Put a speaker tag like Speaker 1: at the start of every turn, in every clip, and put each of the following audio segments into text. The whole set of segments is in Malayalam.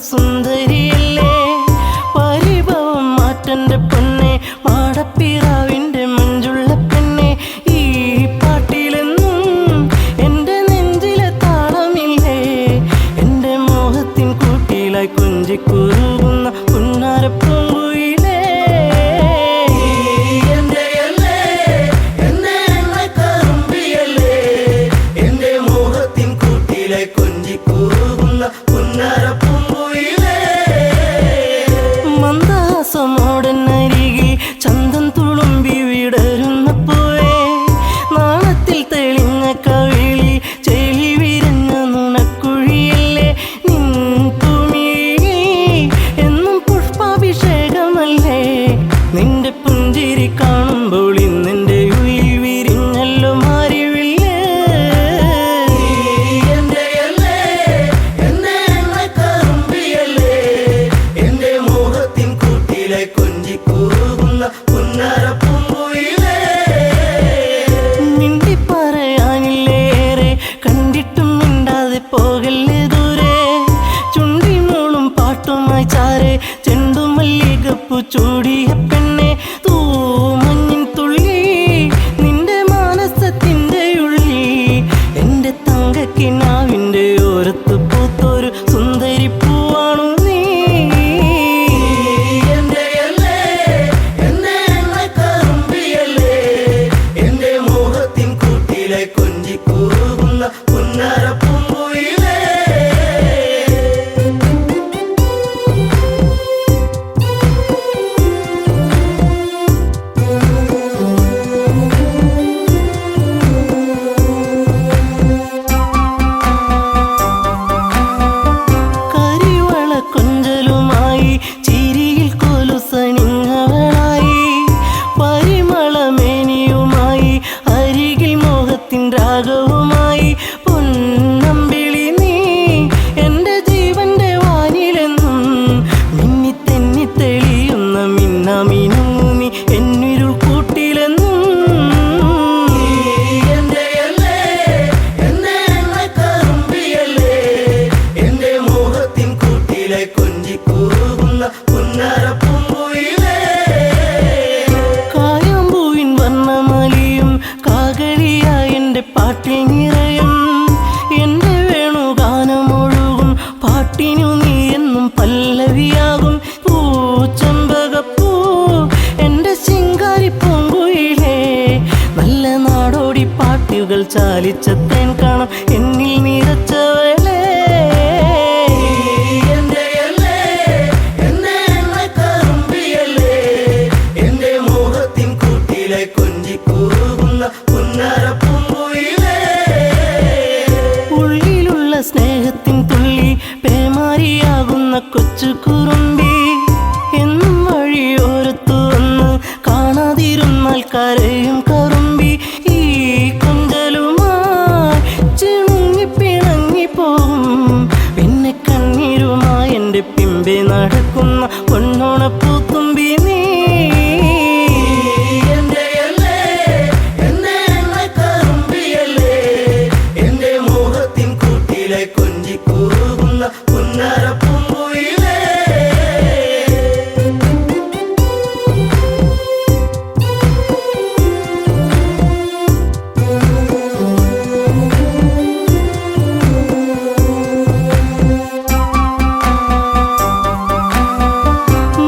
Speaker 1: സുന്ദരിയല്ലേ പരിഭവം മാറ്റന്റെ പൊന്നെ മാടപ്പിറാവിന്റെ മഞ്ചുള്ള പെണ്ണെ ഈ പാട്ടിലെന്നും എന്റെ നെഞ്ചിലെ താളമില്ലേ എന്റെ മോഹത്തിൻ കൂട്ടിലായി കൊഞ്ചിക്കുറുകുന്ന പുന്നാരപ്പൂങ്കുയിലേ മന്ദാസമോടനരികിൽ ചന്തം തുളുമ്പി വിടരുന്ന പൂവേ നാണത്തിൽ തെളിഞ്ഞ കവിളിൽ ചെളി വിരിഞ്ഞ നുണക്കുഴിയല്ലേ നിൻ തുമിഴിയിൽ എന്നും പുഷ്പാഭിഷേകമല്ലേ നിന്റെ പുഞ്ചിരി കാണുമ്പോൾ ഇന്നെന്റെ ഉയിൽ വിരിഞ്ഞല്ലോ മാറിവില്ലേ മിണ്ടി പറയാനില്ലേറെ കണ്ടിട്ടും മിണ്ടാതെ പോകല്ലേ ദൂരെ ചുണ്ടി മൂളും പാട്ടുമായി ചാരെ ചെണ്ടുമല്ലികപ്പൂ ചൂടിയ പെണ്ണെ തൂമഞ്ഞിൻ തുള്ളി നിന്റെ മാനസത്തിന്റെ ഉള്ളി എന്റെ തങ്കക്കിനാവിന്റെ ഓരത്ത് പൂത്തൊരു സുന്ദരി പൂവാണു നീ കരിവള കൊഞ്ചലുമായി ചിരിയിൽ കൊലുസണിഞ്ഞവളായി പരിമളമേനിയുമായി അരികിൽ മോഹത്തിൻ രാഗവുമായി പൊന്നമ്പിളി നീ എന്റെ ജീവന്റെ വാനിലെന്നും മിന്നി തെന്നി തെളിയുന്ന മിന്നാമിനുങ്ങി എന്നിരുൾ കൂട്ടിലെന്നും കായാമ്പൂവിൻ വർണ്ണമലിയും കാകളിയായി എന്റെ പാട്ടിൽ നിറയും എന്റെ വേണുഗാനമൊഴുകും പാട്ടിനു നീ എന്നും പല്ലവിയാകും പൂച്ചമ്പകപ്പൂ എന്റെ ശിങ്കാരി പൂങ്കുയിലേ നല്ല നാടോടി പാട്ടുകൾ ചാലിച്ച തേൻ കാണാം എന്നിൽ നിറച്ചവളേ ഉള്ളിലുള്ള സ്നേഹത്തിൻ തുള്ളി പേമാരിയാകുന്ന കൊച്ചു കുറുമ്പി എന്നും വഴിയോരത്തു വന്ന് കാണാതിരുന്നാൽ കരയും കറുമ്പി ഈ കൊഞ്ചലുമായി ചിണുങ്ങി പിണങ്ങിപ്പോകും പിന്നെ കണ്ണീരുമായി എന്റെ പിമ്പെ നടക്കുന്ന പൊന്നോണപ്പൂത്തുമ്പി നീ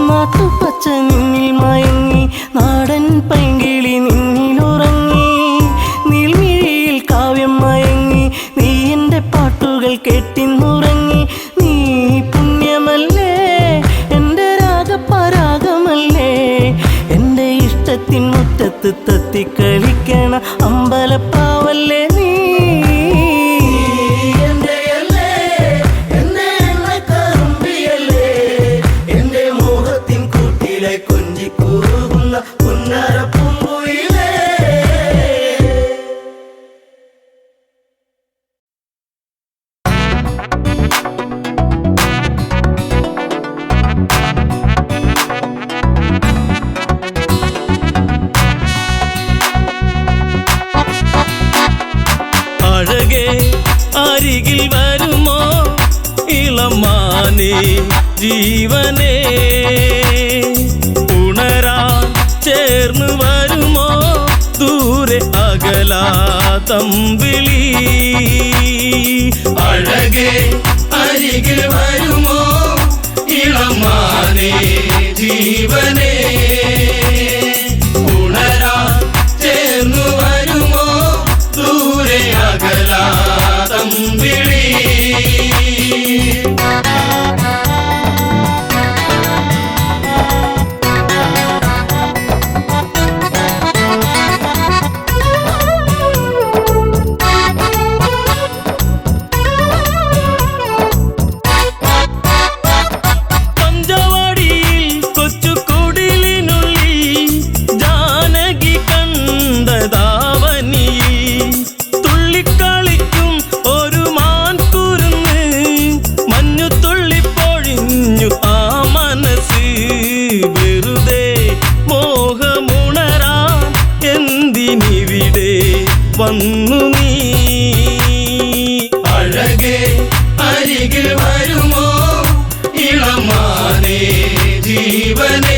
Speaker 1: നാട്ടുപച്ച നിന്നിൽ മയങ്ങി നാടൻ പൈങ്കിളി നിന്നിലുറങ്ങി നീൽമിഴിയിൽ കാവ്യം മയങ്ങി നീ എന്റെ പാട്ടുകൾ കെട്ടിന്നുറങ്ങി നീ പുണ്യമല്ലേ എന്റെ രാഗപരാഗമല്ലേ എന്റെ ഇഷ്ടത്തിൻ മുറ്റത്ത് തത്തിക്കളിക്കണ അമ്പലപ്പാവല്ലേ നീ
Speaker 2: ഇളമാനേ ജീവനേ ഉണരാൻ ചേർന്ന് വരുമോ ദൂരെ അകലാതമ്പിളി
Speaker 3: അഴകേ അരികിൽ വരുമോ ഇളമാനേ ജീവനേ ഉണരാൻ ചേർന്നു വരുമോ ദൂരെ അകലാതമ്പിളി
Speaker 2: വന്നു നീ
Speaker 3: അഴകേ അരികിൽ വരുമോ ഇളമാനേ ജീവനേ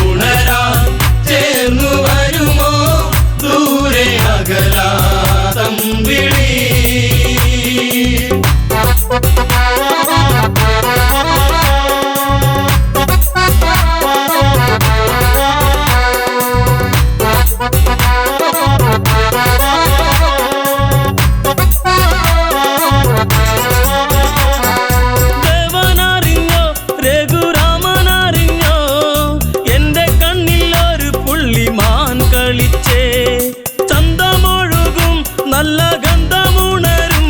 Speaker 3: ഉണരാൻ ചേർന്നു വരുമോ ദൂരെ അകലാതമ്പിളി
Speaker 2: നല്ല ഗന്ധമുണരും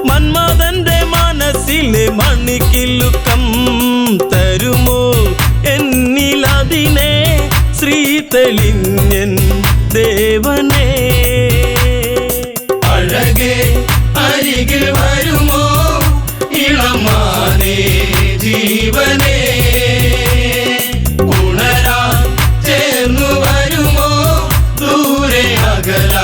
Speaker 2: മന്മഥന്റെ മനസ്സിലെ മണിക്കിലുക്കം തരുമോ എന്നിലതിനെ ശ്രീ തെളിഞ്ഞൻ ദേവനേ
Speaker 3: അഴകേ അരികിൽ വരുമോ ഇളമാനേ ജീവനേ ഉണരാൻ ചേർന്നു വരുമോ ദൂരെ അകലാതമ്പിളി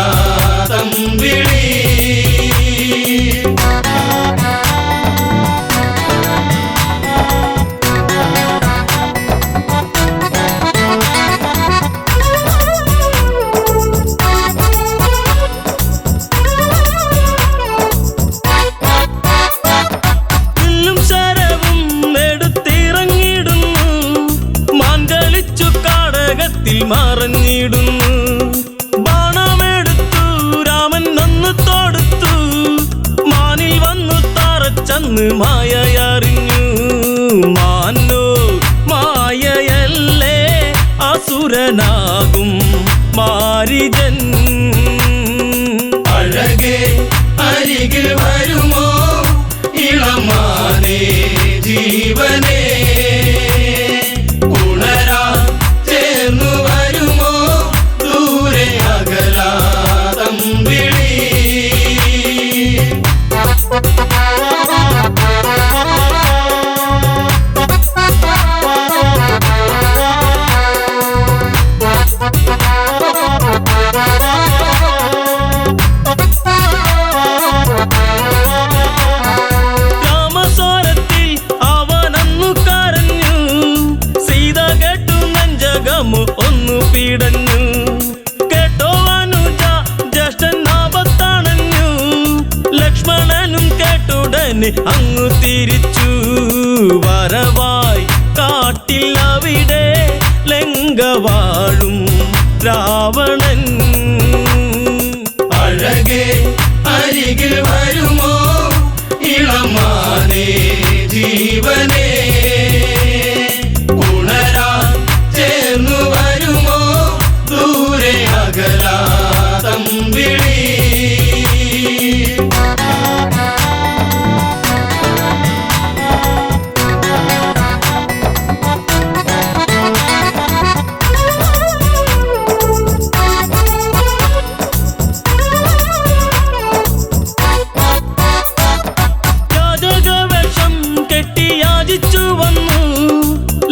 Speaker 2: മറഞ്ഞിടുന്നു ബാണമെടുത്തു രാമൻ നന്നു തൊടുത്തു മാനിൽ വന്നു തറച്ചന്ന് മായയറിഞ്ഞു മാനോ മായയല്ലേ അസുരനാകും മാരിജൻ
Speaker 3: അഴകേ അരികിൽ വരുമോ ഇളമാനേ ജീവനേ ഉണരാൻ ചേർന്നു വരുമോ ദൂരെ അകലാതമ്പിളി
Speaker 2: രാമസ്വരത്തിൽ അവനന്നു കരഞ്ഞു സീത കേട്ടു നെഞ്ചകമു ഒന്നു പീടഞ്ഞു കേട്ടോ അനുജ ജ്യേഷ്ഠൻ ആപത്തണഞ്ഞു ലക്ഷ്മണനും കേട്ടുടനെ അങ്ങു തിരിച്ചു വരവായി കാട്ടിൽ അവിടെ ലങ്ക വാഴും രാവണൻ
Speaker 3: അഴകേ അരികിൽ വരുമോ ഇളമാനേ ജീവനേ ഉണരാൻ ചേർന്നു വരുമോ ദൂരെ അകലാതമ്പിളി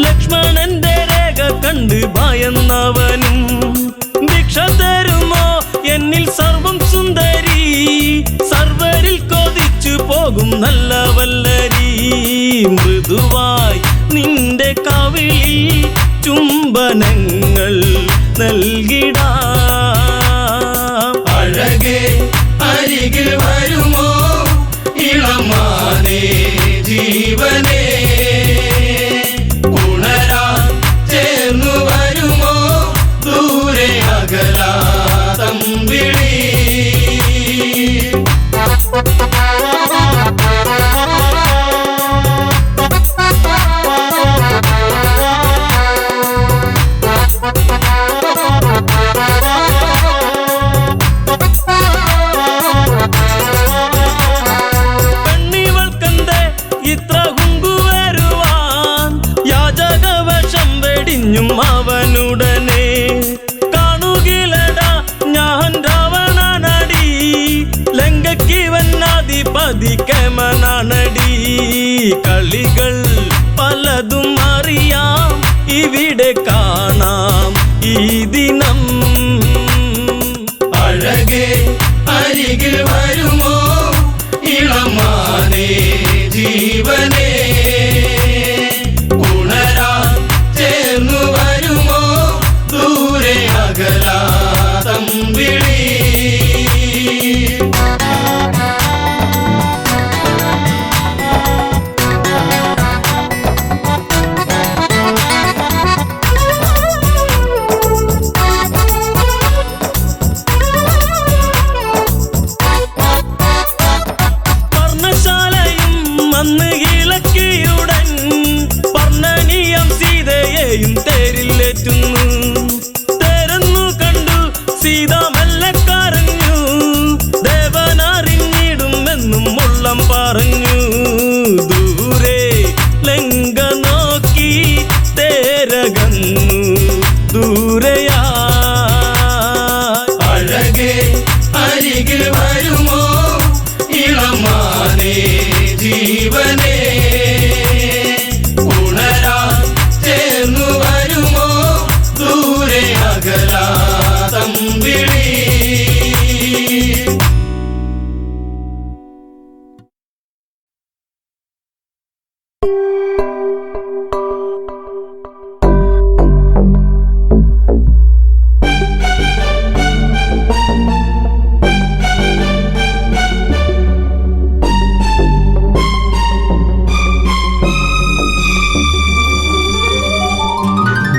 Speaker 2: ലക്ഷ്മണന്റെ രേഖ കണ്ട് ഭയന്നവനും ഭിക്ഷ തരുമോ എന്നിൽ സർവം സുന്ദരി സർവരിൽ കൊതിച്ചു പോകും നല്ല വല്ല മൃദുവായി നിന്റെ കവിളിൽ ചുംബനങ്ങൾ നൽകിടാം.
Speaker 3: അഴകേ അരികിൽ വരുമോ ഇളമാനേ ജീവനേ, ഉണരാൻ ചേർന്നു വരുമോ ദൂരെ അകലാതമ്പിളി.
Speaker 2: അവനുടനെ കാണുകിലടാ ഞാൻ രാവണനടി, ലങ്കയ്ക്കിവനാധിപതി കേമനാണടി. കളികൾ പലതും അറിയാം ഇവിടെ കാണാം ഈ ദിനം.
Speaker 3: അഴകേ അരികിൽ വരുമോ ഇളമാനേ ജീവനേ, ഉണരാൻ ചേർന്നു വരുമോ ദൂരെ അകലാതമ്പിളി.
Speaker 2: അന്ന് ഇളക്കിയുടൻ പർണനീയം സീതയെയും തേരിലേറ്റുന്നു. തേരെന്നു കണ്ടു സീത മെല്ലെ കരഞ്ഞു, ദേവനറിഞ്ഞിടുമെന്നും ഉള്ളം പറഞ്ഞു. ദൂരെ ലങ്ക നോക്കി തേരകന്നു ദൂരയാ.
Speaker 3: അഴകേ അരികിൽ വരുമോ ഇളമാനേ ജീവനേ, ഉണരാൻ ചേർന്നു വരുമോ ദൂരെ അകലാതമ്പിളി.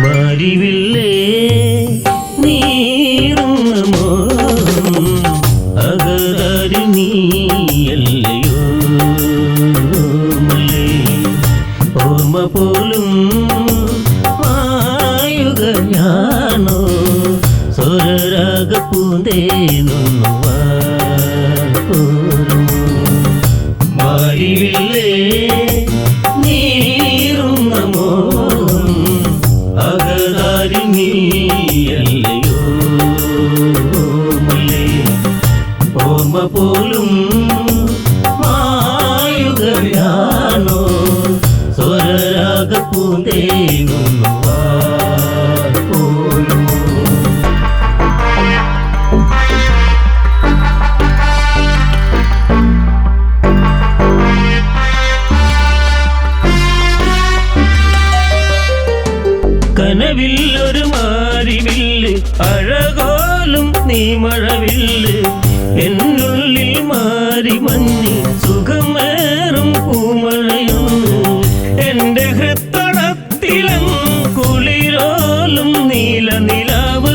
Speaker 1: മാരിവില്ലേ നീറുന്ന മോഹം അകതാരി നീയല്ലയോ മലേ, ഓർമ്മ പോലും മായുകയാണോ സ്വരരാഗ പൂന്തേനൊന്നു പോരുമോ. മാരിവില്ലേ നീറുന്ന മോഹം അകതാരി നീയല്ലയോ മലേ, ഓർമ്മ പോലും മായുകയാണോ സ്വരരാഗ പൂന്തേനൊന്നു പോരുമോ. കനവില്ലൊരു മാരിവില്ല് അഴകോലും നീ മഴവില്ല്, എന്നുള്ളിൽ മാറി മഞ്ഞ് സുഖമേറും പൂമഴയൊന്നു. എന്റെ ഹൃത്തടത്തിലും കുളിരോലും നീല നിലാവ്,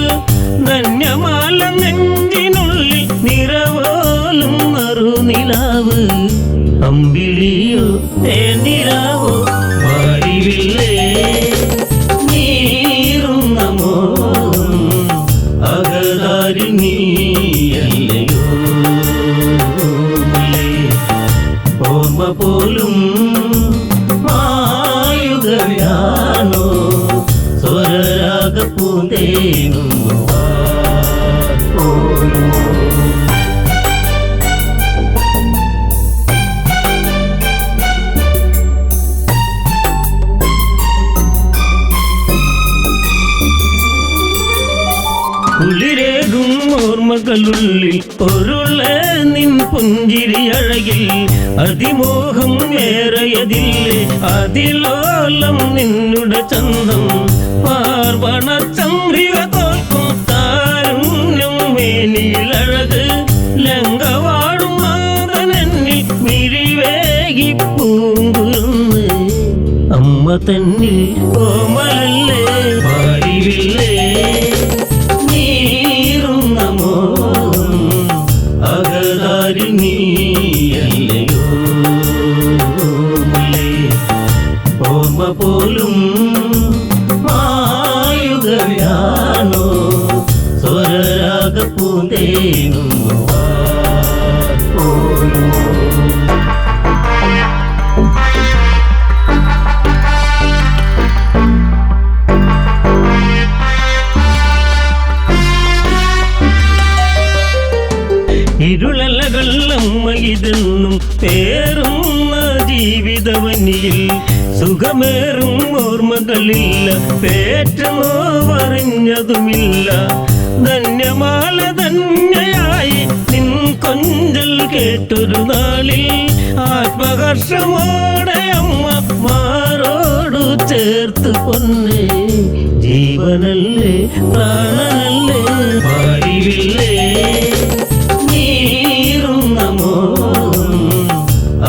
Speaker 1: നന്യമാല നെഞ്ചിനുള്ളിൽ നിറവോലും നറുനിലാവ്. അമ്പിളിയോ തേനിലാവോ മാരിവില്ലേ നീറുന്ന മോഹം അകതാരി നീയല്ലയോ മലേ, ഓർമ്മ പോലും മായുകയാണോ സ്വരരാഗ പൂന്തേനൊന്നു പോരുമോ. കുളിരേകും ഓർമ്മകളുള്ളിൽ പൊരുള നിൻ പുഞ്ചിരി അഴകിൽ അതിമോഹം ഏറയതില്ലേ അതിലോലം നിന്നുടെ ചന്തം പാർവണ ചന്ദ്രിക തോൽക്കും താരുണ്യം മേനിലഴക് ലങ്കവാടും മാതനെന്നിൽ മിഴിവേകി പൂങ്കുരുന്ന് അമ്മ തന്നിൽ കോമലല്ലേ പാടിവില്ലേ നീറും നമോ അകതാരി നീയല്ലയോ ഓർമ്മ പോലും മായുകയാണോ സ്വരരാഗ പൂന്തേനും ഇരുളലകൾ അമ്മ ഇതെന്നും പേറുന്ന ജീവിതവനിയിൽ സുഖമേറും ഓർമ്മകളില്ല പേറ്റമോ പറഞ്ഞതുമില്ല ധന്യമാല ധന്യയായി നിൻ കൊഞ്ചൽ കേട്ടൊരു നാളിൽ ആത്മഹർഷമോടെ അമ്മ മാറോടു ചേർത്ത് പൊന്നേ ജീവനല്ലേ പ്രാണനല്ലേ പാടിവില്ലേ നീറും നമോ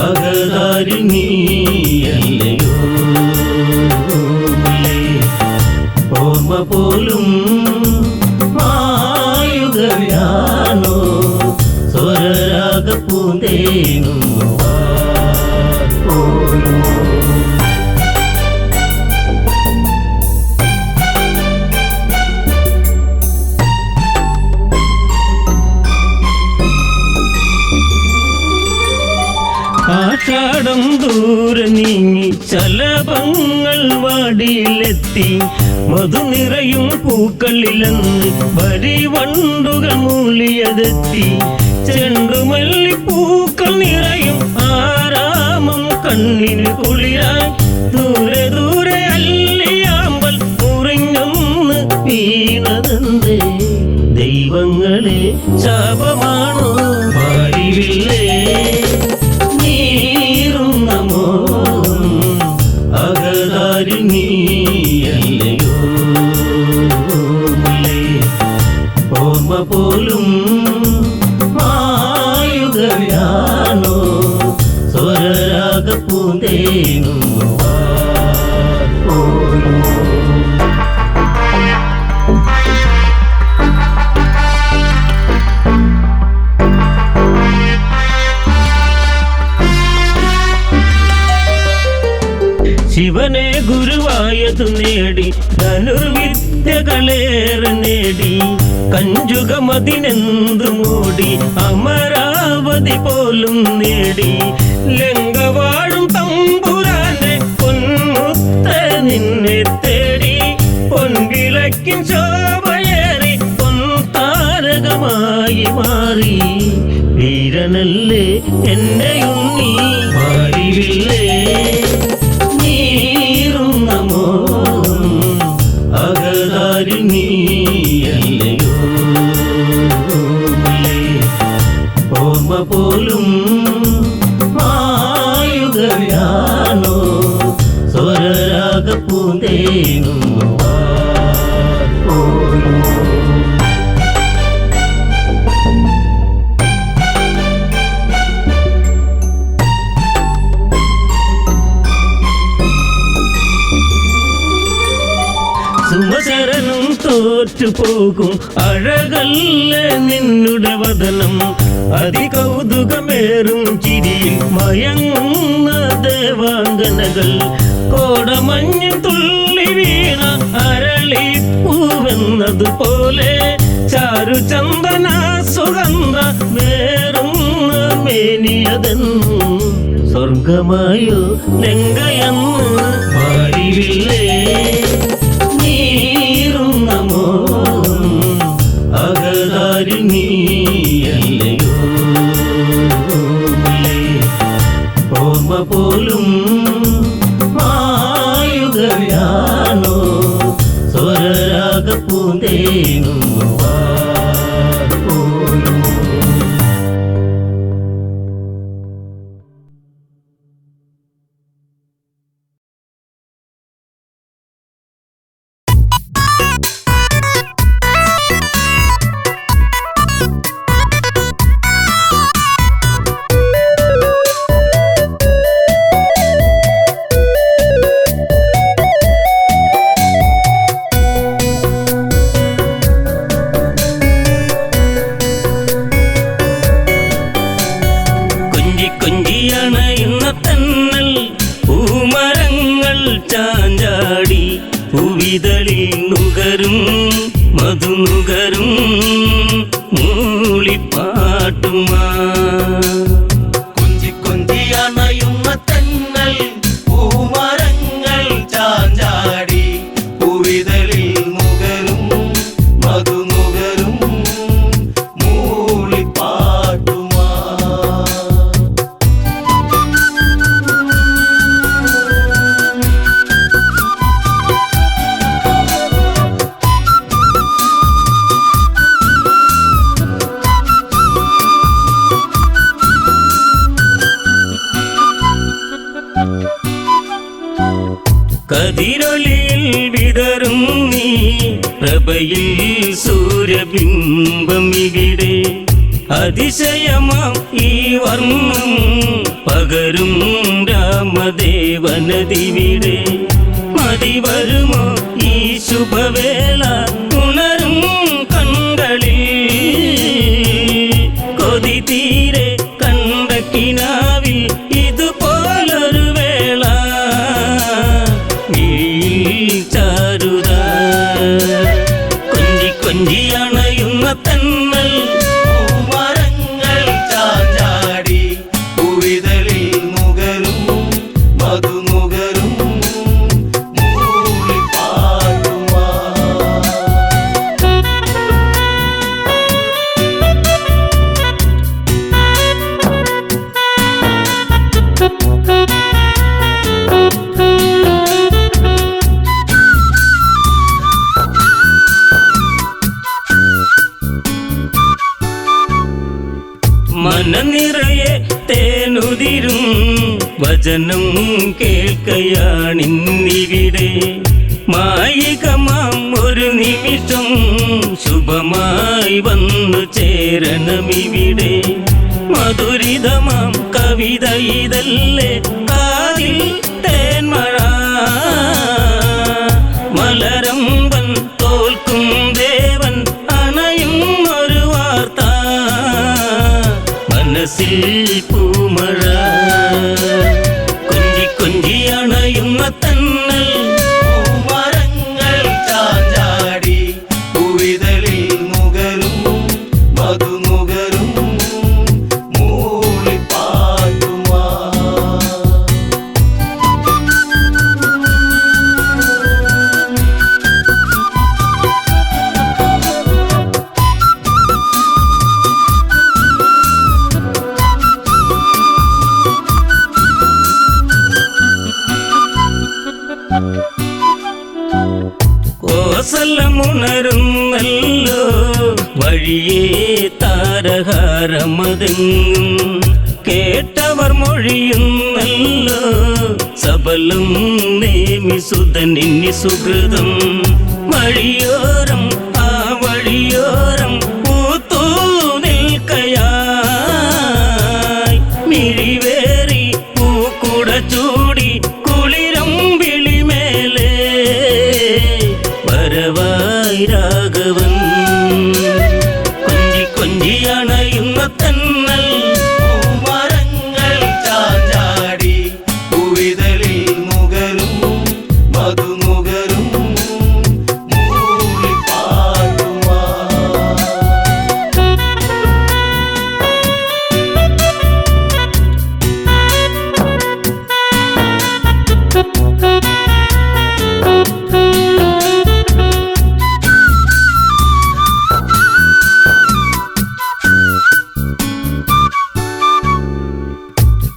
Speaker 1: അകതാരി നീയല്ലയോ ഓർമ്മ പോലും മായുകയാണോ സ്വരരാഗ പൂന്തേനും ആഷാഢം ദൂരെ നീങ്ങി ശലഭങ്ങൾ വാടിയിലെത്തി മധു നിറയും പൂക്കളിലെന്ന് വരിവണ്ടുകൾ മൂളിയതെത്തി ചെണ്ടുമല്ലിപ്പൂക്കൾ നിറയും ആരാമം കണ്ണിന് കുളിരായി ദൂരെ ദൂരെ അല്ലിയാമ്പൽ മുറിഞ്ഞൊന്ന് വീണതെന്തേ ദൈവങ്ങളെ ശാപമാണോ പാടിവില്ലേ നീറും നമോ അകതാരി നീയല്ലയോ ഓർമ്മ പോലും മായുകയാണോ സ്വരരാഗ പൂന്തേനും ശിവനെ ഗുരുവായതു നേടി ധനുർവിദ്യകളേറെ നേടി കഞ്ചുകമതിനെന്തു മൂടി അമരാവതി പോലും നേടി ലങ്കവാഴും തമ്പുരാന്റെ പൊന്മുത്ത നിന്നെ തേടി പൊൻവിളക്കിൻ ശോഭയേറി പൊൻതാരകമായി മാറി വീരനല്ലേ എന്നെ ഉണ്ണി പാടിവില്ലേ നീറും നമോ അകതാരി നീയല്ലയോ ഓർമ്മ പോലും മായുകയാണോ സ്വരരാഗ പൂന്തേനും സുമശരണം തോറ്റുപോകും അഴകല്ല നിന്നുടെ വദനം അതികൗതുകമേറും ചിരിയിൽ മയങ്ങുന്ന ദേവാംഗനകൾ കോടമഞ്ഞ് തുള്ളി വീണ അരളിപ്പൂവെന്നതുപോലെ ചാരുചന്ദന സുഗന്ധ വേറുന്ന മേനിയതെന്നും സ്വർഗമായോ ലങ്കയെന്ന് പാടിവില്ലേ നീറും നമോ അകതാരി നീയല്ലയോ ഓർമ്മ പോലും മായുകയാണോ സ്വരരാഗ പൂന്തേനും ചാഞ്ചാടി പൂവിതളിൽ നുകരും മധുനുകരും മൂളിപ്പാട്ടുമാ
Speaker 3: കൊഞ്ചി കൊഞ്ചി അണയുന്ന തെന്നൽ പൂമരങ്ങൾ ചാഞ്ചാടി പൂവിതളിൽ നുകരും മധുനുകരും മൂളിപ്പാട്ടുമാ
Speaker 1: കതിരൊളിയിൽ വിതറും നീ പ്രഭയിൽ സൂര്യബിംബം ഇവിടെ അതിശയമാം ഈ വർണ്ണം പകരും രാമദേവനദിവിടെ മതി വരുമോ ഈ ശുഭവേള ഉണരും കണ്ണുകളിൽ കൊതി തീരെ കണ്ട കിനാവിൽ ഇതുപോലൊരു വേള ചാരുത കൊഞ്ചി കൊഞ്ചി അണയുന്ന തന്നൽ
Speaker 3: പൂമരങ്ങൾ ചാഞ്ചാടി പൂവിതളിൽ നുകരും മധുനുകരും മൂളിപ്പാട്ടുമാ
Speaker 1: മനനിറയെ തേനുതിരും വചനം കേൾക്കയാണിന്നിവിടെ മായികമാം ഒരു നിമിഷം ശുഭമായി വന്നു ചേരണമിവിടെ മധുരിതമാം കവിത ഇതല്ലേ കാതിൽ തേന്മഴ മലരമ്പൻ തോൽക്കും ദേവൻ അണയും ഒരു വാർത്ത മനസ്സിൽ പൂമഴ കൊഞ്ചി കൊഞ്ചി അണയുന്ന തന്നൽ
Speaker 3: പൂമരങ്ങൾ ചാഞ്ചാടി പൂവിതളിൽ നുകരും മധുനുകരും മൂളിപ്പാട്ടുമാ
Speaker 1: കോസലമുണരുന്നല്ലോ വഴിയേ താരഹാരമതെങ്ങും കേട്ടവർ മൊഴിയുന്നല്ലോ സബലം നേമിസുതനിന്നി സുഹൃതം വഴിയോരം ആ വഴിയോരം പൂത്തൂ നിൽക്കയായി മിഴിവേറി പൂക്കുട ചൂടി കുളിരം വിളിമേലേ വരവായി രാഘവൻ കൊഞ്ചി കൊഞ്ചി അണയുന്ന തന്നൽ
Speaker 3: പൂമരങ്ങൾ ചാഞ്ചാടി പൂവിതളിൽ നുകരും മധുനുകരും മൂളിപ്പാട്ടുമാ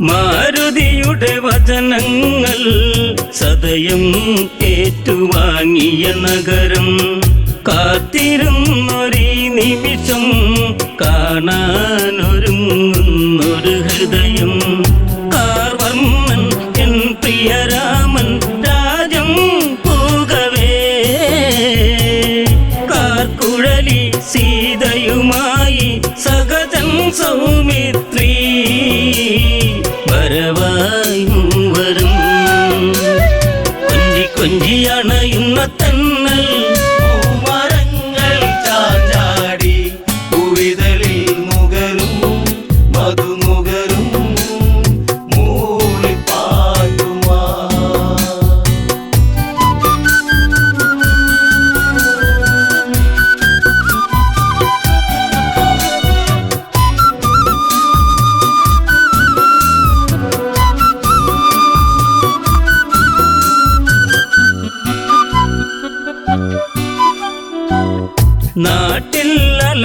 Speaker 1: മാരുതിയുടെ വചനങ്ങൾ സദയം ഏറ്റുവാങ്ങിയ നഗരം കാത്തിരുന്നൊരീ നിമിഷം കാണാനൊരുങ്ങുന്നൊരു ഹൃദയം കാർവർണ്ണൻ എൻ പ്രിയരാമൻ രാജം പൂകവേ കാർക്കുഴലി സീതയുമായി സഹജൻ സൗമിത്രീ വരവായി മൂവരും കൊഞ്ചി കൊഞ്ചി അണയുന്ന തന്നൽ
Speaker 3: പൂമരങ്ങൾ ചാഞ്ചാടി പൂവിതളിൽ നുകരും മധുനുകരും മൂളിപ്പാട്ടുമാ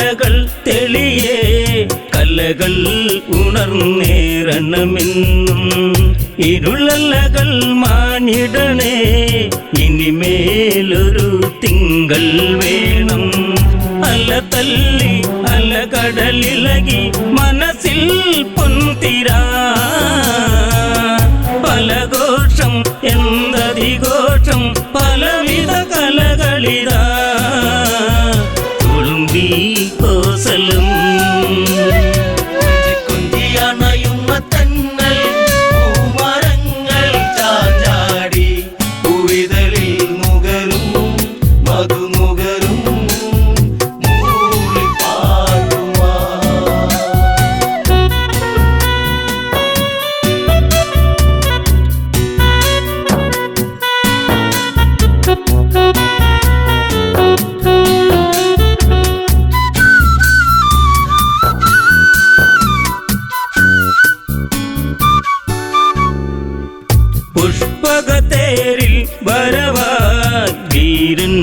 Speaker 1: കലകൾ തെളിയേ കലകൾ ഉണർന്നേറണമെന്നും ഇരുളലകൾ മാഞ്ഞിടണേ ഇനിമേലൊരു തിങ്കൾ വേണം അല തല്ലി അല കടലിളകി മനസ്സിൽ പൊൻതിരാ പലഘോഷം എന്തതിഘോഷം പലവിധ കലകളിതാ തുളുമ്പി കോസലും
Speaker 3: കുഞ്ചിയണയുന്ന തന്നൽ പൂമരങ്ങൾ ചാഞ്ചാടി പൂവിതളിൽ നുകരും മധുനുകരും മൂളിപ്പാടുമാ
Speaker 1: പുഷ്പകത്തേരിൽ വരവായി വീരൻ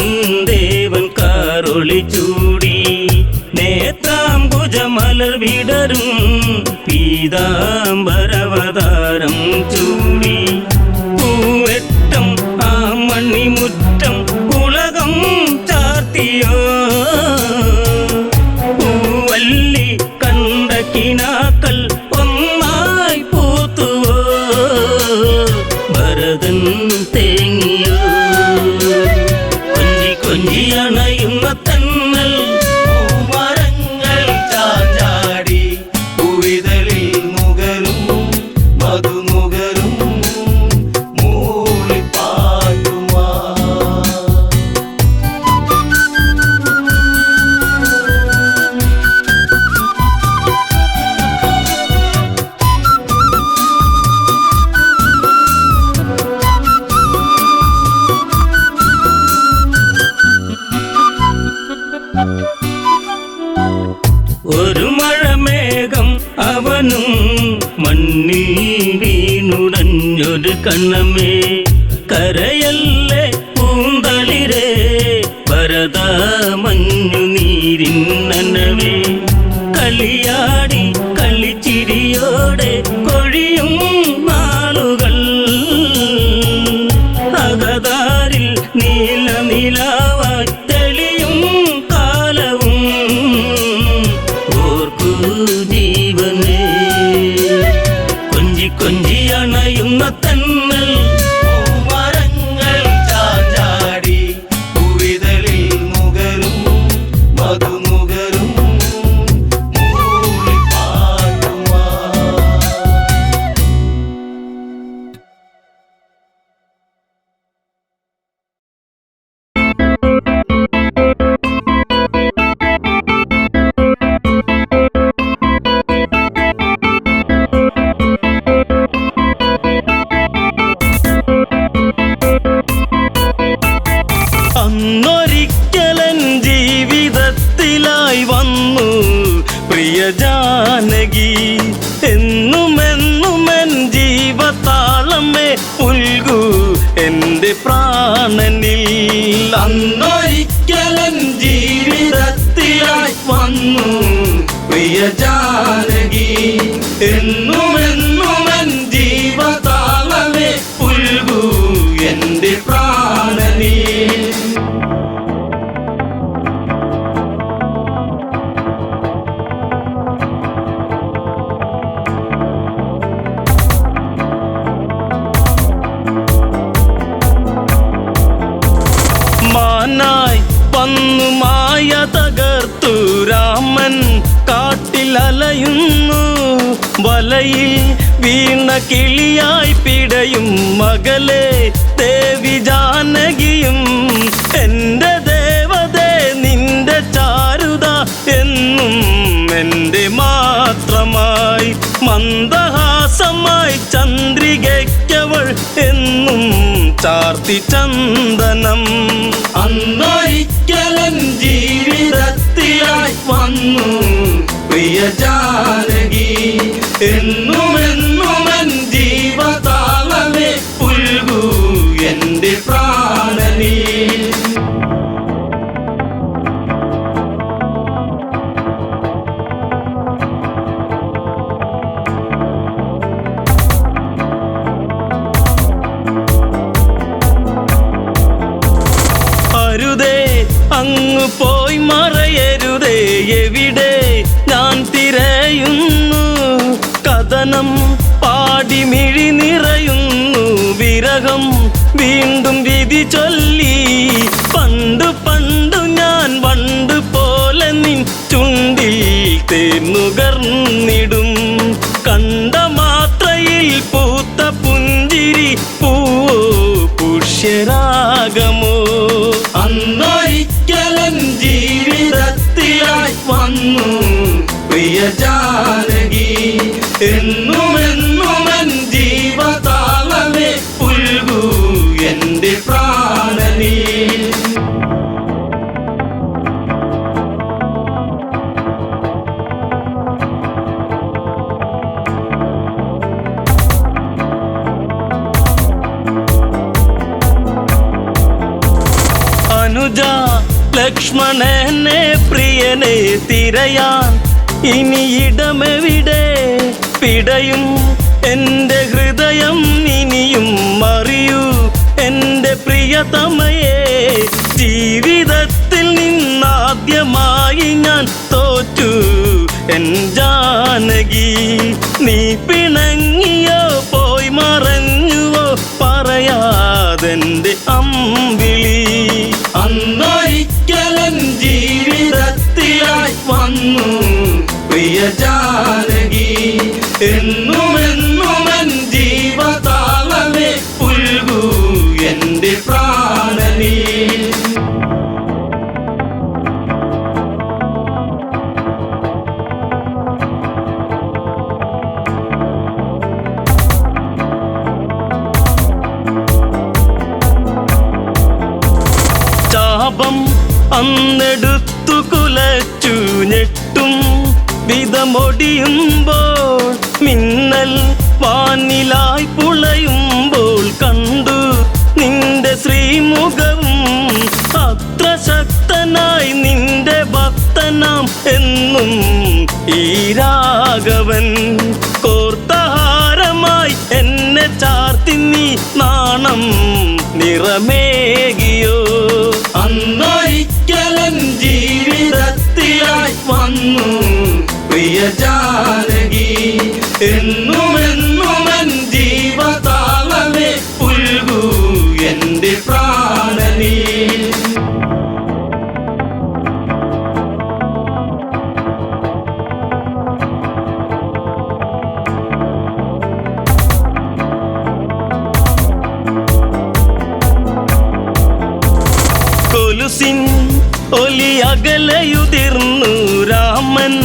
Speaker 1: ദേവൻ കാറൊളി ചൂടി നേത്രാംബുജമലർ വിടരും പീതാംബരവതാരം ചൂടി പൂവെട്ടം ആ മണിമുറ്റം ഉലകം ചാർത്തിയോ പൂവല്ലി കണ്ട കിനാക്കൾ ഒന്നായി പൂത്തുവോ ഭരതൻ തേങ്ങിയോ കൊഞ്ചി കൊഞ്ചി അണയുന്ന തന്നൽ
Speaker 3: പൂമരങ്ങൾ ചാഞ്ചാടി പൂവിതളിൽ നുകരും മധുനുകരും മൂളിപ്പാടുമാ
Speaker 1: ഒരു മഴമേഘം അവനും മണ്ണിൽ വീണുടഞ്ഞൊരു കണ്ണമേ കരയല്ലേ പൂന്തളിരേ ഭരത മഞ്ഞു നീരിൻ നനവേ കളിയാടി കളിച്ചിരിയോടെ കൊഴിയും നാളുകൾ അകതാരിൽ നീല നിലാവായി തെളിയും കാലവും ഓർക്കൂ ജീവനേ കൊഞ്ചി കൊഞ്ചി അണയുന്ന തന്നൽ
Speaker 3: പൂമരങ്ങൾ ചാഞ്ചാടി പൂവിതളിൽ നുകരും മധുനുകരും മൂളിപ്പാടുമാ
Speaker 2: അന്നൊരിക്കലൻ ജീവിതത്തിലായി വന്നു പ്രിയ ജാനകി എന്നുമെന്നുമെൻ ജീവതാളമേ പുൽകൂ എൻ്റെ പ്രാണനിൽ അന്നൊരിക്കലൻ ജീവിതത്തിലായി വന്നു പ്രിയ ജാനകി എന്നുമെന്നുമെൻ ജീവതാളമേ പുൽകൂ എൻ്റെ പ്രാണനിൽ മാനായി വന്നു മായ തകർത്തു രാമൻ കാട്ടിൽ അലയുന്നു വലയിൽ വീണ കിളിയായി പിടയും മകളെ ദേവി ജാനകിയും എൻ്റെ ദേവതേ നിന്റെ ചാരുത എന്നും എൻ്റെ മാത്രമായി മന്ദഹാസമായി ചന്ദ്രികയ്ക്കവൾ എന്നും ചാർത്തി ചന്ദനം അന്നൊരിക്കലൻ ജീവിതത്തിലായി വന്നു പ്രിയ ജാനകി എന്നുമെന്നുമെൻ ജീവതാളമേ പുൽകൂ എൻ്റെ പ്രാണനിൽ കരയുന്നു, കഥനം പാടി മിഴി നിറയുന്നു, വിരഹം വീണ്ടും വിധി ചൊല്ലി. പണ്ടു പണ്ടു ഞാൻ വണ്ട് പോലെ നിൻ ചുണ്ടിൽ തേന്നുകർന്നിടും, കണ്ട മാത്രയിൽ പൂത്ത പുഞ്ചിരി പൂവോ പുഷ്യരാഗമോ.
Speaker 3: അന്നൊരിക്കലൻ ജീവിതത്തിലായി വന്നു പ്രിയ ജാനകി, എന്നുമെന്നുമൻ ജീവതാളമേ പുൽകൂ എൻ്റെ പ്രാണനീ.
Speaker 2: അനുജ ലക്ഷ്മണനെ പ്രിയനെ തിരയാൻ ഇനി ഇടമെവിടെ, പിടയും എൻ്റെ ഹൃദയം ഇനിയും അറിയൂ എൻ്റെ പ്രിയതമയെ. ജീവിതത്തിൽ നിന്നാദ്യമായി ഞാൻ തോറ്റു എൻ ജാനകി, നീ പിണങ്ങിയോ പോയി മറഞ്ഞുവോ പറയാതെൻ്റെ അമ്പിളി.
Speaker 3: അന്നൊരിക്കലൻ ജീവിതത്തിലായി വന്നു പ്രിയ ജാനകി, എന്നുമെന്നുമൻ ജീവതാളമേ പുൽകൂ എൻ്റെ പ്രാണനീ.
Speaker 2: ശാപം അന്നെടുത്തു കുലച്ചു ഞെട്ടും വിധമൊടിയുമ്പോൾ, മിന്നൽ വാനിലായി പുളയുമ്പോൾ കണ്ടു നിന്റെ ശ്രീമുഖവും. അത്ര ശക്തനായി നിന്റെ ഭക്തനാം എന്നും ഈ രാഘവൻ, കോർത്തഹാരമായി എന്നെ ചാർത്തി നീ നാണം നിറമേകിയോ.
Speaker 3: അന്നൊരിക്കലൻ ജീവിതത്തിലായി വന്നു പ്രിയ ജാനകി, എന്നുമെന്നുമൻ ജീവതാളമേ പുൽകൂ എൻ്റെ പ്രാണനീ.
Speaker 2: കൊലുസിൻ ഒലി അകലയുതിർന്നു, രാമൻ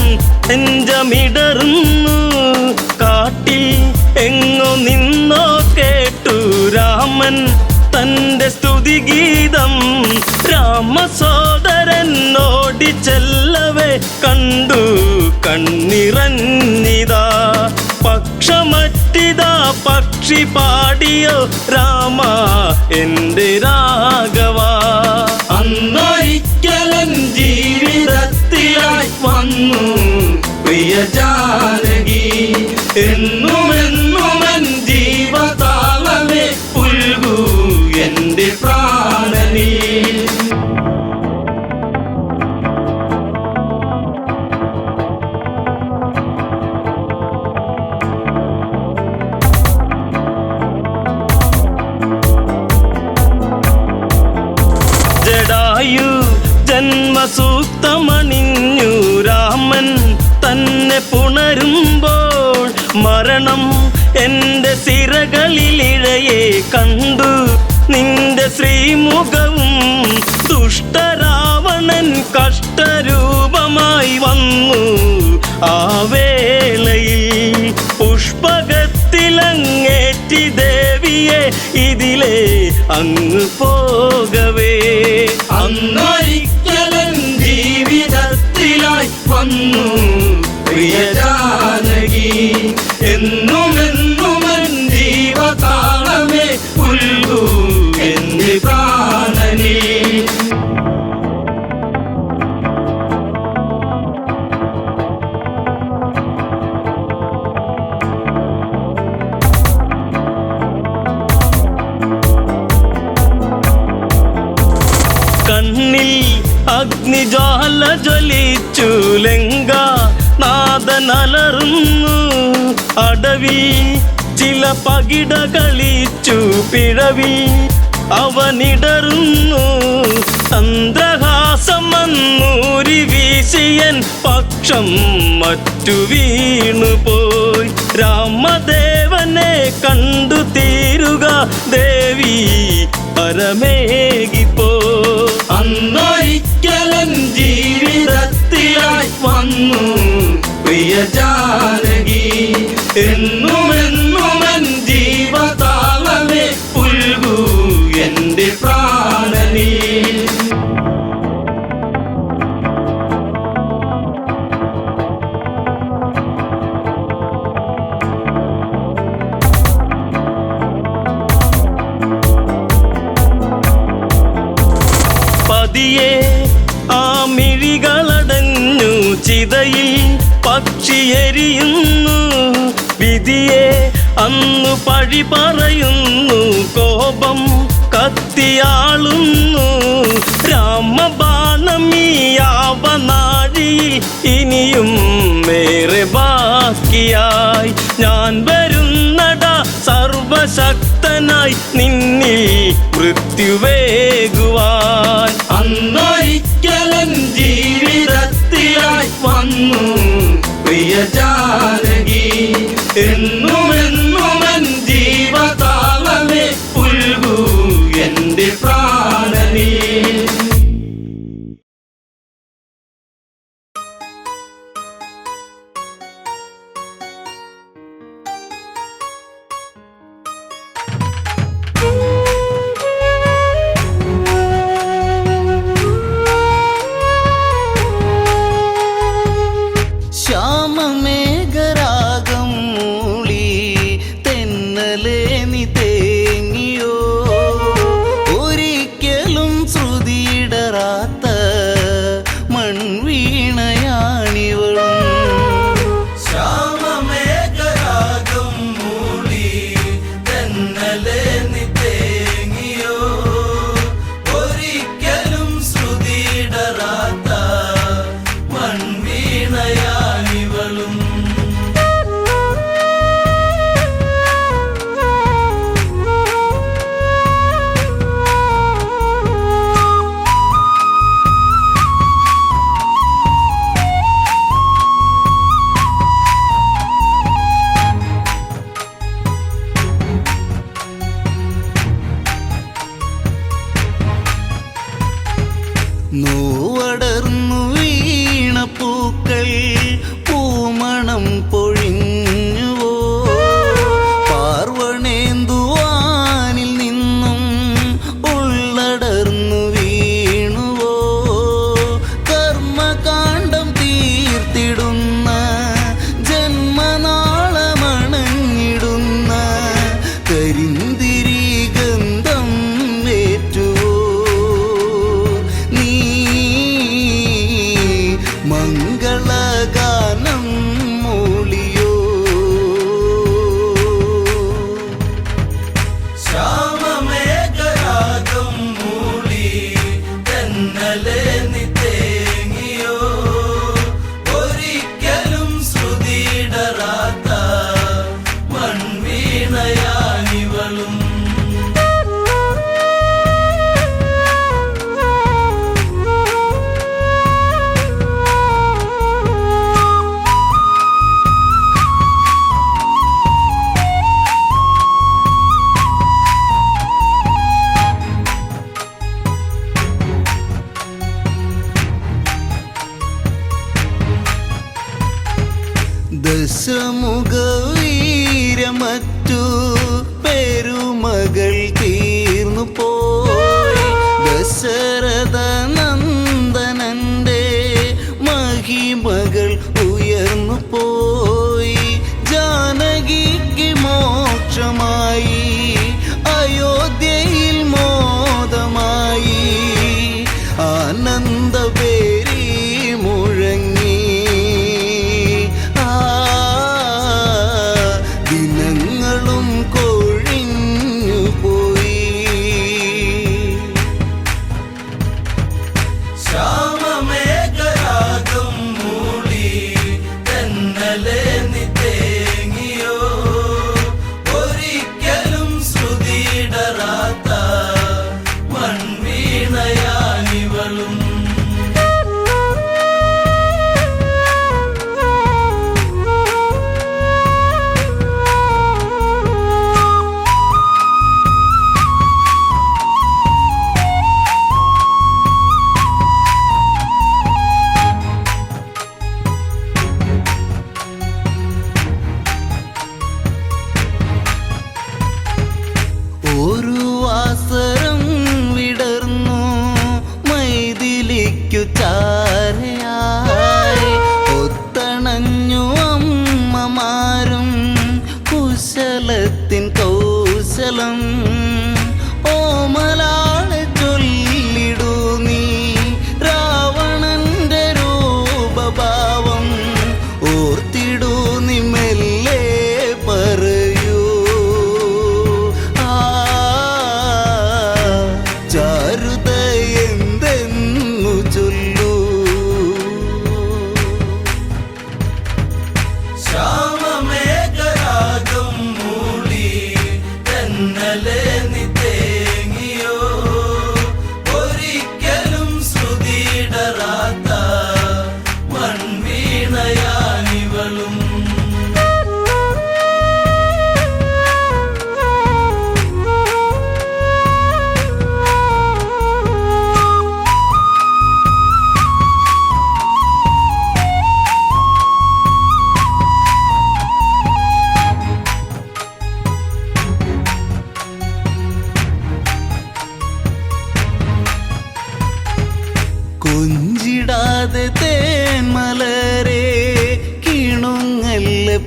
Speaker 2: നെഞ്ചമിടറുന്നു, കാട്ടിൽ എങ്ങോ നിന്നോ കേട്ടു രാമൻ തൻ്റെ സ്തുതിഗീതം. രാമസോദരൻ ഓടിച്ചെല്ലവേ കണ്ടു കണ്ണിറഞ്ഞിതാ, പക്ഷമറ്റിതാ പക്ഷി പാടിയോ രാമ എൻ്റെ രാഘവ.
Speaker 3: അന്നൊരിക്കലൻ ജീവിതത്തിലായി വന്നു പ്രിയ ജാനകി, എന്നുമെന്നുമൻ ജീവതാളമേ പുൽകൂ എൻ്റെ പ്രാണനീ.
Speaker 2: ജടായു ജന്മസൂക്തമണിഞ്ഞു രാമൻ തന്നെ പുണരുമ്പോൾ, മരണം എൻ്റെ സിരകളിലിഴയെ കണ്ടു നിന്റെ ശ്രീമുഖവും. ദുഷ്ടരാവണൻ കഷ്ടരൂപമായി വന്നു ആ വേളയിൽ, പുഷ്പകത്തിലങ്ങേറ്റി ദേവിയെ ഇതിലെ അങ്ങ് പോകവേ.
Speaker 3: അന്നൊരിക്കലൻ ജീവിതത്തിലായി വന്നു പ്രിയ ജാനകി, എന്നുമെന്നുമൻ ജീവതാളമേ പുൽകൂ എൻ്റെ പ്രാണനീ.
Speaker 2: കണ്ണിൽ അഗ്നിജ്വാല ജ്വലിച്ചു ലങ്ക നാദൻ അലറുന്നു അടവി ചില പകിട കളിച്ചു പിഴവി അവനിടറുന്നു ചന്ദ്രഹാസം വന്നൂരി വീശിയൻ പക്ഷം മറ്റു വീണുപോയി രാമദേവനെ കണ്ടു തീരുക ദേവി പരമേകിപ്പോ
Speaker 3: അന്നൊരിക്കലൻ ജീവിതത്തിലായി വന്നു പ്രിയ ജാനകി എന്നുമെന്നുമൻ ജീവതാളമേ പുൽകൂ എന്റെ പ്രാണനീ
Speaker 2: പതിയെ ആ മിഴികളടഞ്ഞു ചിതയിൽ പക്ഷിയെരിയുന്നു വിധിയെ അന്നു പഴി പറയുന്നു കോപം കത്തിയാളുന്നു രാമബാണം ഈ ആവനാഴിയിൽ ഇനിയും ഏറെ ബാക്കിയായി ഞാൻ വരുന്നടാ സർവശക്തനായി നിന്നിൽ മൃത്യുവേകുവാൻ
Speaker 3: അന്നൊരിക്കലൻ ജീവിതത്തിലായി വന്നു പ്രിയ ജാനകി എന്നുമെന്നുമൻ ജീവതാളമേ പുൽകൂ എന്റെ പ്രാണനീ
Speaker 4: ശ്യാമമേഘരാഗം മൂളി തെന്നലേ നീ തേങ്ങിയോ ഒരിക്കലും ശ്രുതിയിടറാത്ത മൺവീണയാണിവളും
Speaker 3: ശ്യാമമേഘരാഗം മൂളി തെന്നലേ നീ തേങ്ങിയോ ഒരിക്കലും ശ്രുതിയിടറാത്ത മൺവീണയാണിവളും
Speaker 4: നോവടർന്നു വീണ പൂക്കൾ പൂമണം പൊഴിഞ്ഞുവോ പാർവണേന്തുവാനിൽ നിന്നും ഉള്ളടർന്നു വീണുവോ കർമ്മകാണ്ഡം തീർത്തിടുന്ന ജന്മനാളമണഞ്ഞിടുന്ന കരിന്തിരി ഗന്ധം ഏറ്റുവോ നീ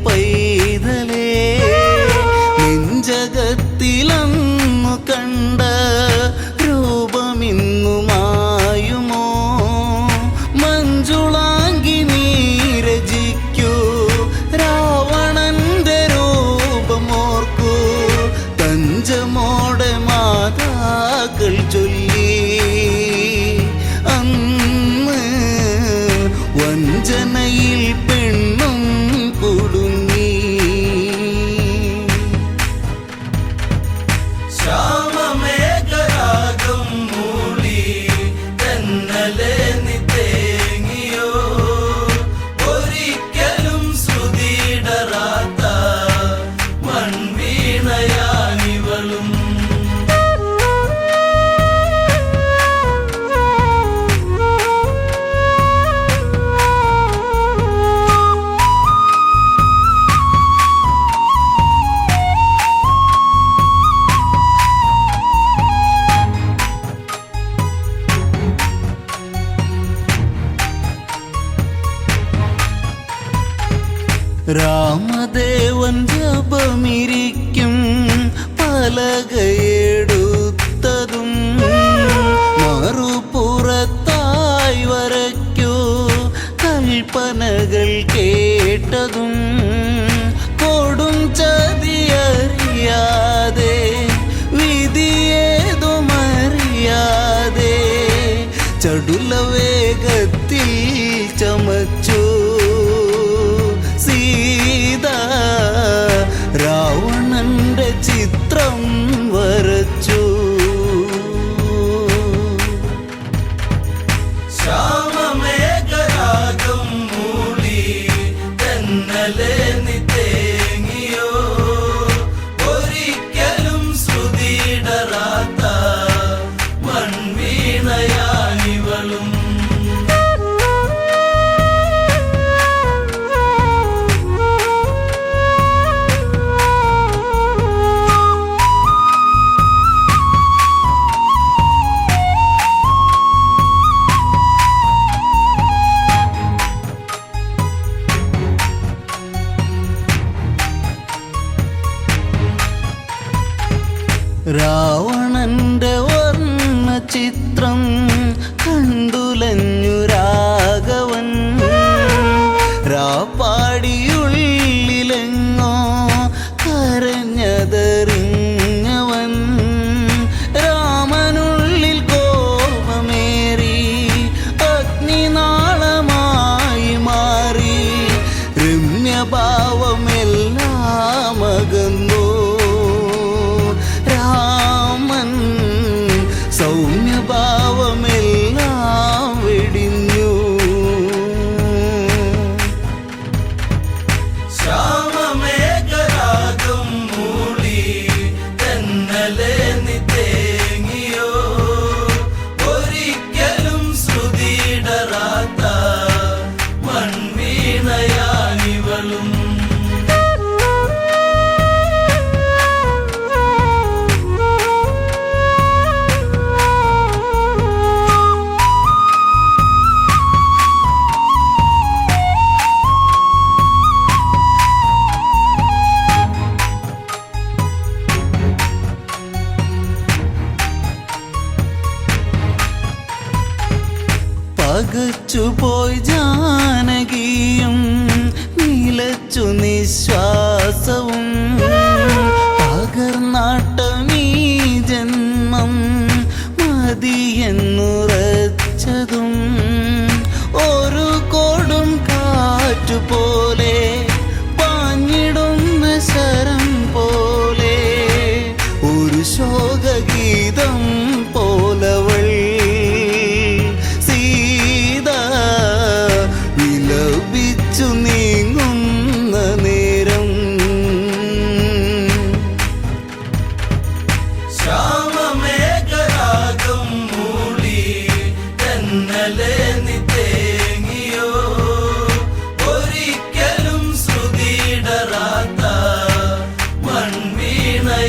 Speaker 4: പൈതലേ നെഞ്ചകത്തിലന്നു കണ്ട രൂപമിന്നു മായുമോ മഞ്ജുളാങ്കി നീരജിക്കൂ രാവണന്റെ രൂപമോർക്കൂ തഞ്ചമോടെ മാതാക്കൾ ചൊല്ലി അന്ന് വഞ്ചനയിൽ പെണ്ണും കുടുങ്ങി
Speaker 3: ശ്യാമമേഘരാഗം മൂളി തെന്നലെ നീ തേങ്ങിയോ ഒരിക്കലും ശ്രുതിയിടറാത്ത മൺവീണയാനിവളും
Speaker 4: രാമദേവൻ ജപമിരിക്കും പലകയെടുത്തതും മറുപുറത്തായി വരയ്ക്കൂ കൽപ്പനകൾ കേട്ടതും കൊടും ചതിയറിയാതെ വിധിയേതുമറിയാതെ ചടുല വേഗത്തിൽ ചമച്ചു സീത രാവണന്റെ ചിത്രം വരച്ചു
Speaker 3: ശ്യാമമേഘരാഗം മൂളി തെന്നലെ നീ തേങ്ങിയോ ഒരിക്കലും ശ്രുതിയിടറാത്ത മൺവീണയാനിവളും
Speaker 4: രാവണന്റെ വർണ്ണ ചിത്രം കണ്ടുലഞ്ഞു രാഘവൻ രാപ്പാടിയുള്ളിലെങ്ങോ കരഞ്ഞതറിഞ്ഞവൻ രാമനുള്ളിൽ കോപമേറി അഗ്നിനാളമായി മാറി രമ്യഭാവമെല്ലാം അകന്നു രാമൻ സൗമ്യഭാവമെല്ലാം വെടിഞ്ഞു
Speaker 3: ശ്യാമമേഘരാഗം മൂളി തെന്നലെ നീ തേങ്ങിയോ ഒരിക്കലും ശ്രുതിയിടറാത്ത മൺവീണയാനിവളും
Speaker 4: പകച്ചുപോയി ജാനകിയും നിലച്ചു നിശ്വാസവും പകർന്നാട്ടമീ ജന്മം മതിയെന്നുറച്ചതും ഒരു കൊടും കാറ്റുപോലെ പാഞ്ഞിടുന്ന ശരം പോലെ ഒരു ശോകഗീതം പോലവൾ സീത വിലപിച്ചു നീങ്ങുന്ന നേരം
Speaker 3: ശ്യാമമേഘരാഗം മൂളി തെന്നലെ നീ തേങ്ങിയോ ഒരിക്കലും ശ്രുതിയിടറാത്ത മൺവീണയാനിവളും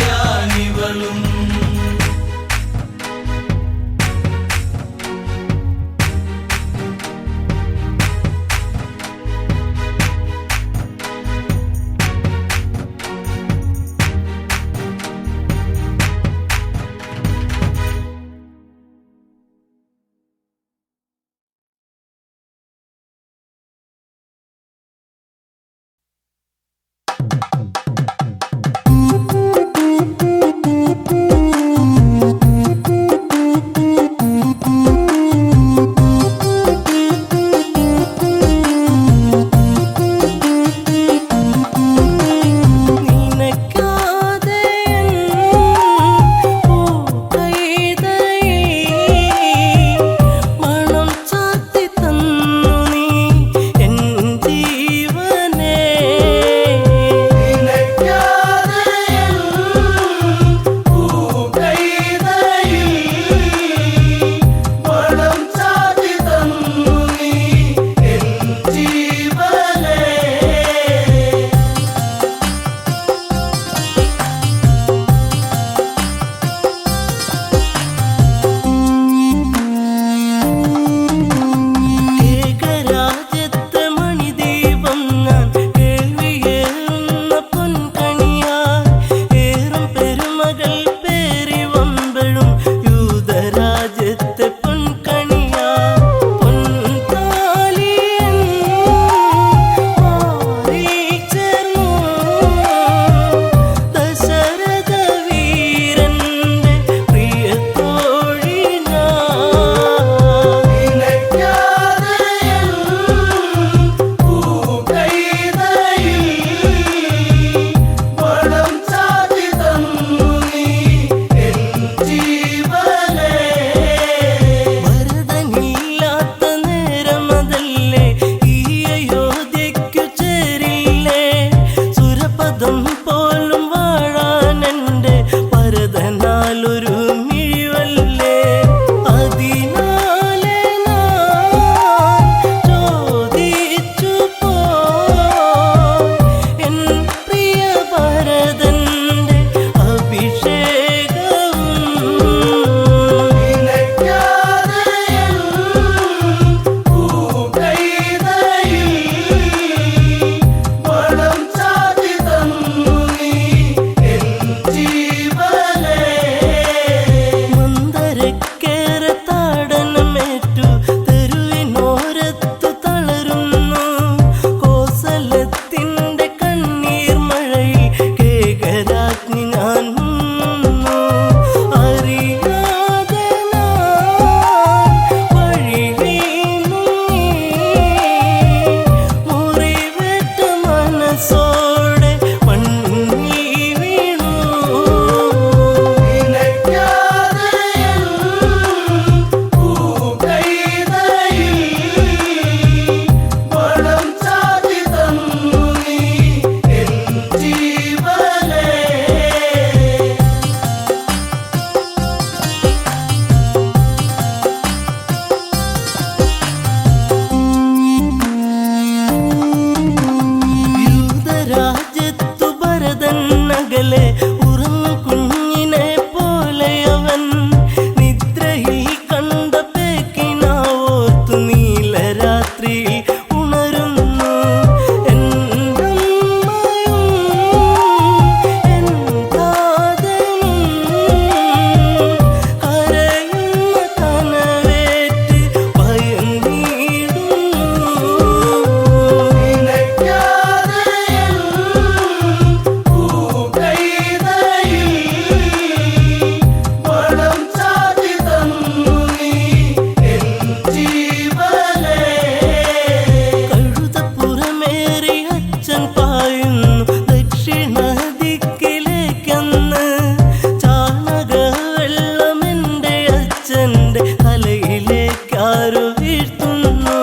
Speaker 2: ഭരതന്റെ തലയിലേക്കാരു വീഴ്ത്തുന്നു.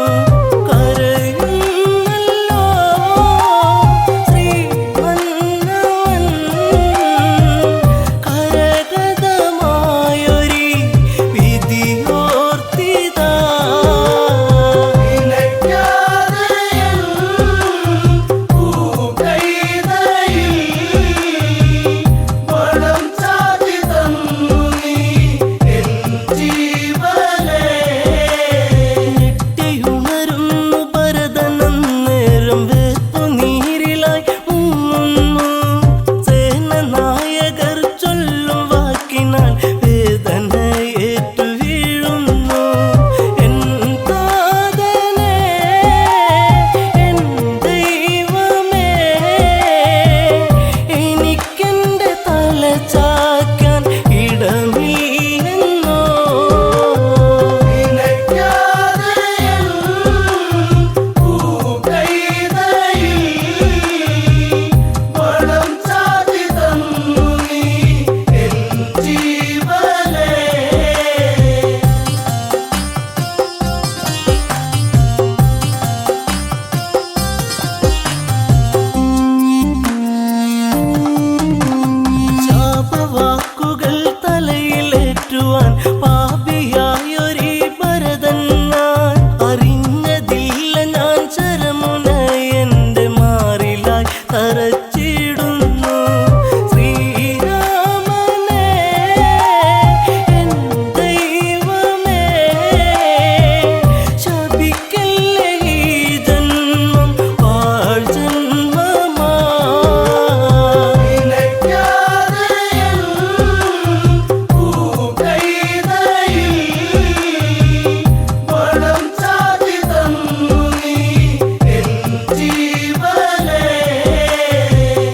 Speaker 2: കരയുന്നല്ലോ ശ്രീമന്നവൻ, കരഗതമായൊരി വിധിയോർത്തിതാ. ഞെട്ടിയുണരുന്നു ഭരതനന്നേരം വേർപ്പുനീരിലായി മുങ്ങുന്നു. സേനനായകർ ചൊല്ലും വാക്കിനാൽ വേദനയേറ്റു വീഴുന്നു. എൻ താതനേ, എൻ ദൈവമേ, എനിക്കെന്റെ തല ചായ്ക്കാൻ ഇടമില്ലെന്നോ. ശാപവാക്കുകൾ തലയിലേറ്റുവാൻ പാപിയായൊരു ഭരതൻ ഞാൻ. അറിഞ്ഞതില്ല ഞാൻ ശരമുന എന്റെ മാറിലായി തറച്ചിടുന്നു. ശ്രീരാമനേ, എൻ ദൈവമേ, ശപിക്കല്ലേ ഈ ജന്മം പാഴ് ജന്മമാ.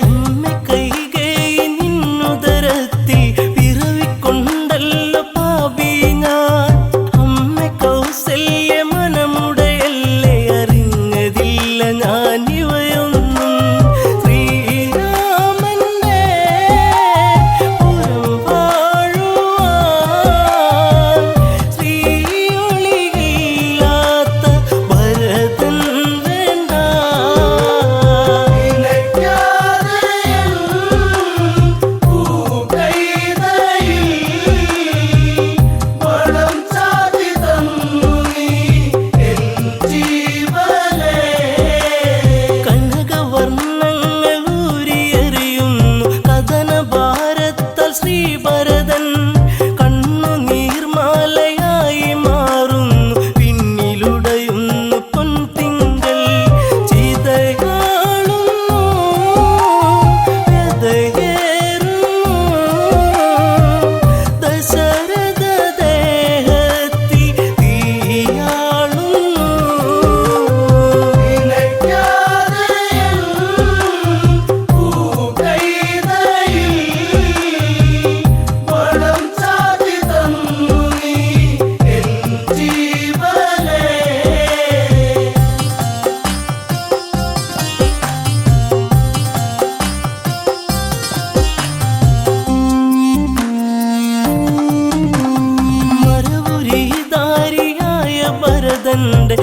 Speaker 2: അമ്മ കൈകേയി നിന്നുദരത്തിൽ പിറവിക്കൊണ്ടല്ലോ പാപി ഞാൻ. അമ്മ കൗസല്യ മനമുടയല്ലേ, അറിഞ്ഞതില്ല ഞാൻ ഇവയൊന്നും. ശ്രീരാമന്റെ പുരം വാഴുവാൻ ശ്രീയൊളിയില്ലാത്ത ഭരതൻ വേണ്ട. കനകവർണ്ണങ്ങൾ ഊരിയെറിയുന്നു കഥന ഭാരത്താൽ ശ്രീഭരതൻ. കണ്ണുനീർമാലയായി മാറുന്നു, പിന്നിലുടയുന്നു പൊൻതിങ്കൾ. ചിതയാളുന്നു, വ്യതയേറുന്നു, ദശരഥ ദേഹത്തിൽ തീയാളുന്നു. മരവുരിധാരിയായ ഭരതന്റെ